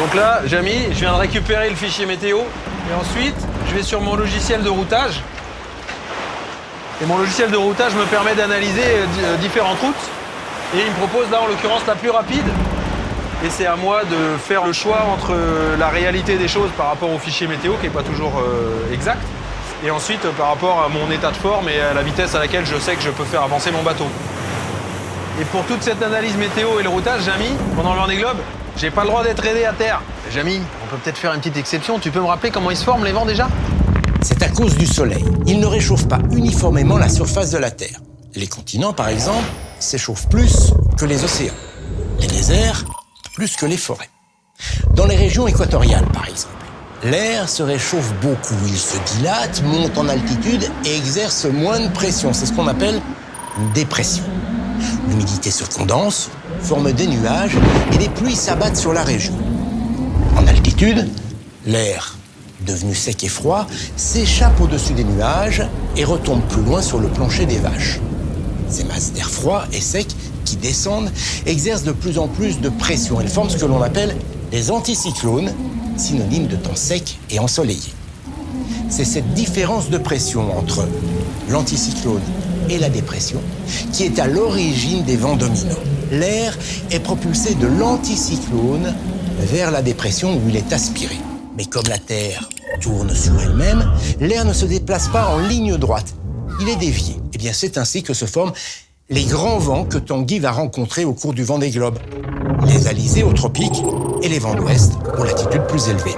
Donc là, j'ai mis, je viens de récupérer le fichier météo et ensuite, je vais sur mon logiciel de routage. Et mon logiciel de routage me permet d'analyser différentes routes. Et il me propose là, en l'occurrence, la plus rapide. Et c'est à moi de faire le choix entre la réalité des choses par rapport au fichier météo, qui n'est pas toujours exact, et ensuite par rapport à mon état de forme et à la vitesse à laquelle je sais que je peux faire avancer mon bateau. Et pour toute cette analyse météo et le routage, Jamy, pendant le Vendée Globe, j'ai pas le droit d'être aidé à terre. Jamy, on peut peut-être faire une petite exception. Tu peux me rappeler comment ils se forment les vents déjà? C'est à cause du soleil. Il ne réchauffe pas uniformément la surface de la Terre. Les continents, par exemple, s'échauffent plus que les océans. Les déserts, plus que les forêts. Dans les régions équatoriales, par exemple, l'air se réchauffe beaucoup. Il se dilate, monte en altitude et exerce moins de pression. C'est ce qu'on appelle une dépression. L'humidité se condense, forme des nuages et des pluies s'abattent sur la région. En altitude, l'air, devenu sec et froid, s'échappe au-dessus des nuages et retombe plus loin sur le plancher des vaches. Ces masses d'air froid et sec qui descendent exercent de plus en plus de pression. Elles forment ce que l'on appelle des anticyclones, synonyme de temps sec et ensoleillé. C'est cette différence de pression entre l'anticyclone et la dépression qui est à l'origine des vents dominants. L'air est propulsé de l'anticyclone vers la dépression où il est aspiré. Mais comme la Terre tourne sur elle-même, l'air ne se déplace pas en ligne droite. Il est dévié. Eh bien, c'est ainsi que se forment les grands vents que Tanguy va rencontrer au cours du Vendée Globe. Les alizés aux tropiques et les vents d'ouest aux latitudes plus élevées.